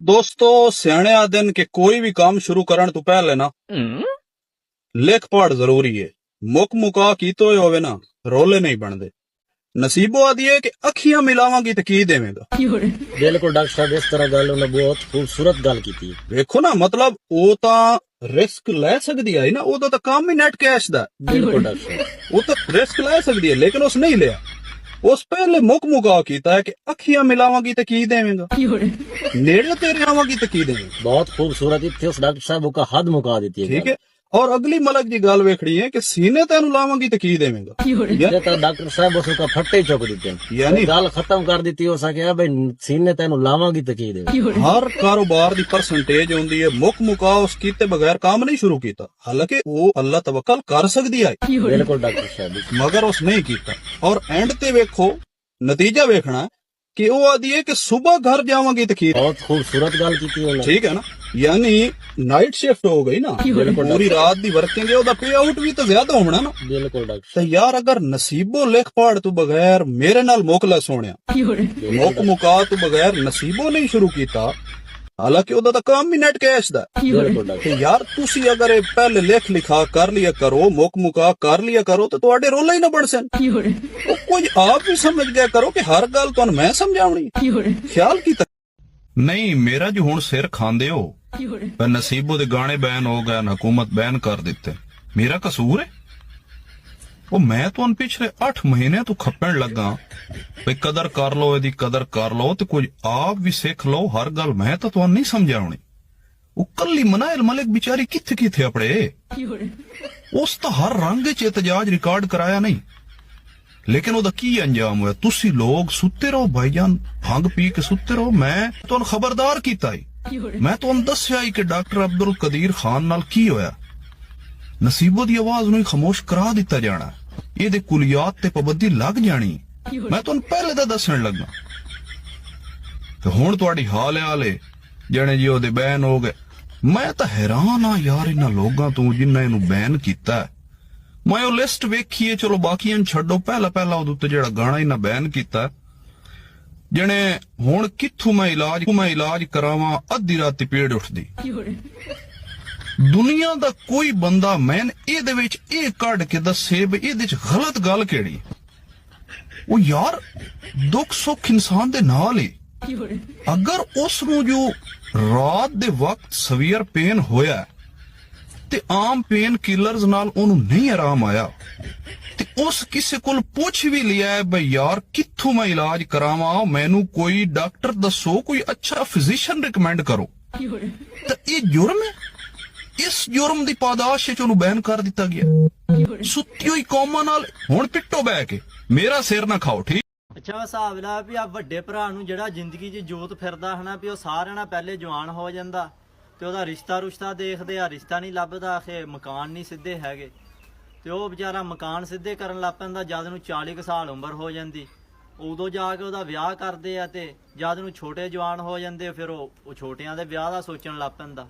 दोस्तों सियाने आदन के कोई भी काम शुरू करने तो पहले ना लेख पढ़ जरूरी है। मुक मुका कीतो होवे ना रोले नहीं बनदे। नसीबो आदि है कि अखियां मिलावांगी तो की देवेगा। बिल्कुल डॉक्टर साहब इस तरह गल उन्हें बहुत खूबसूरत गल की थी। देखो ना मतलब वो तो रिस्क ले सकती है ना, वो तो काम ही नेट कैश दा। बिल्कुल डॉक्टर साहब वो तो रिस्क ले सकती है लेकिन उस नहीं लिया। उस पहले मुक मुका कीता है कि अखियां मिलावांगी तो की देवेगा, नेड़े तेरे आवांगी तो की देवेगा। बहुत खूबसूरत थी उस डॉक्टर साहब का हद मुका देती है ठीक है। और अगली मलक की गल वेखनी है कि सीने तेन लावांगी तो की देवेगा। ये तो डॉक्टर साहब उसका फट्टे ही चुक देते हैं, यानी गल खत्म कर दी हो सके भाई सीने तेन लावांगी तो की दे। हर कारोबार की परसेंटेज होंदी है। मुक मुका उस कीते बगैर काम नहीं शुरू किया, हालांकि वो अल्लाह तवक्कल कर सकती है बिल्कुल डॉक्टर साहब मगर उस नहीं किया। और एंड ते वेखो नतीजा वेखना कि वो आदि है कि सुबह घर जावांगी तो की। बहुत खूबसूरत गल की थी उन्हें। ठीक है ना, यानी नाइट शिफ्ट हो गई ना, पूरी रात दी वर्किंग है, ओदा पे आउट भी तो ज्यादा होना ना। बिल्कुल डॉक्टर तो यार अगर नसीबो लिख पढ़ तू बगैर मेरे नाल मोकला सोनिया, मुक मुका तू बगैर नसीबो नहीं शुरू किया, हालांकि ओदा तो काम भी नेट कैश दा। बिल्कुल डॉक्टर ते यार तुसी अगर ये पहले लिख लिखा कर लिया करो, मुक मुका कर लिया करो तो तुहाडे रोला ही ना बन सन। तो कोई आप भी समझ गया करो कि हर गल तुहानू मैं समझावनी। ख्याल की नहीं मेरा जो हुण सिर खांदे हो पर नसीबो दे गाने बैन हो गए, हुकूमत बैन कर दिते, मेरा कसूर है? वो मैं तो पिछले 8 महीने तो खपन लगा भाई कदर कर लो, यदि कदर कर लो तो कुछ आप भी सीख लो। हर गल मैं तो तुहानू नहीं समझावनी। वो कली मनाइल मलिक बिचारी किथे किथे अपड़े, उस तो हर रंग च एहतजाज रिकॉर्ड कराया नहीं, लेकिन ओदा की अंजाम होया? तुसी लोग सुते रहो भाईजान, भंग पी के सुते रहो। मैं तुहानू खबरदार कीता ही, मैं तुहानू दस्या ही कि डॉक्टर अब्दुल कदीर खान नाल की होया। नसीबो दी आवाज नूं खामोश करा दिता जाना, ये कुलियात ते पाबंदी लग जानी। मैं तुहानू पहले दा दसण लगा ते हुण तुहाडी हाल है जने जी ओदे बैन हो गए। मैं तो हैरान हाँ यार इन्हां लोगां तों जिन्हां इहनूं बैन कीता। मैं वो लिस्ट वेखी है, चलो बाकियां छड्डो, पहला पहला उहदे उत्ते जिहड़ा गाना इन्हां बैन कीता जने हुण कित्थों मैं इलाज करावां, अद्धी राती पीड़ उठदी। दुनिया दा कोई बंदा मैन इहदे विच इह कढ के दस्से भी इहदे च गलत गल केड़ी। वो यार दुख सुख इंसान दे नाल ही, अगर उस नूं जो रात दे वक्त सवीयर पेन होया ते आम पेन किलर्स नाल ओनू नहीं आराम आया ते उस किसे कोल पुछ भी लिया है भाई यार कित्थों मैं इलाज करावां, मैनू कोई डॉक्टर दसो, कोई अच्छा फिजिशियन रिकमेंड करो, तो ये जुर्म है। इस जुर्म दी पादाश च ओनू बैन कर दिता गया। सुत्ती हुई कौमां नाल हुण पिट्टो बह के मेरा सिर ना खाओ। ठीक ਅੱਛਾ ਹਿਸਾਬ ਲਾ ਵੀ ਆ ਵੱਡੇ ਭਰਾ ਨੂੰ ਜਿਹੜਾ ਜ਼ਿੰਦਗੀ 'ਚ ਜੋਤ ਫਿਰਦਾ ਹਨਾ ਵੀ ਉਹ ਸਾਰਿਆਂ ਨਾਲ ਪਹਿਲੇ ਜਵਾਨ ਹੋ ਜਾਂਦਾ ਤੇ ਉਹਦਾ ਰਿਸ਼ਤਾ ਦੇਖਦੇ ਆ, ਰਿਸ਼ਤਾ ਨਹੀਂ ਲੱਭਦਾ, ਆਖੇ ਮਕਾਨ ਨਹੀਂ ਸਿੱਧੇ ਹੈਗੇ ਤੇ ਉਹ ਵਿਚਾਰਾ ਮਕਾਨ ਸਿੱਧੇ ਕਰਨ ਲੱਗ ਪੈਂਦਾ ਜਦ ਨੂੰ 40 ਕੁ ਸਾਲ ਉਮਰ ਹੋ ਜਾਂਦੀ, ਉਦੋਂ ਜਾ ਕੇ ਉਹਦਾ ਵਿਆਹ ਕਰਦੇ ਆ ਤੇ ਜਦ ਨੂੰ ਛੋਟੇ ਜਵਾਨ ਹੋ ਜਾਂਦੇ ਫਿਰ ਉਹ ਛੋਟਿਆਂ ਦੇ ਵਿਆਹ ਦਾ ਸੋਚਣ ਲੱਗ ਪੈਂਦਾ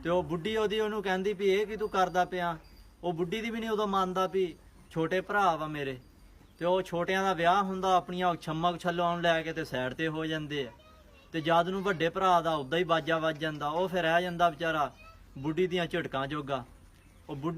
ਤੇ ਉਹ ਬੁੱਢੀ ਉਹਨੂੰ ਕਹਿੰਦੀ ਵੀ ਇਹ ਕੀ ਤੂੰ ਕਰਦਾ ਪਿਆ। ਉਹ ਬੁੱਢੀ ਦੀ ਵੀ ਨਹੀਂ ਉਦੋਂ ਮੰਨਦਾ ਵੀ ਛੋਟੇ ਭਰਾ ਵਾ ਮੇਰੇ, ਤੇ ਉਹ ਛੋਟਿਆਂ ਦਾ ਵਿਆਹ ਹੁੰਦਾ, ਆਪਣੀਆਂ ਛੰਮਾਂ ਛੱਲੋਂ ਲੈ ਕੇ ਤੇ ਸਾਈਡ ਤੇ ਹੋ ਜਾਂਦੇ ਆ ਤੇ ਜਦ ਨੂੰ ਵੱਡੇ ਭਰਾ ਦਾ ਉਦਾਂ ਹੀ ਬਾਜਾ ਵੱਜ ਜਾਂਦਾ, ਉਹ ਫਿਰ ਰਹਿ ਜਾਂਦਾ ਵਿਚਾਰਾ ਬੁੱਢੀ ਦੀਆਂ ਝਟਕਾਂ ਜੋਗਾ। ਉਹ ਬੁੱਢੀ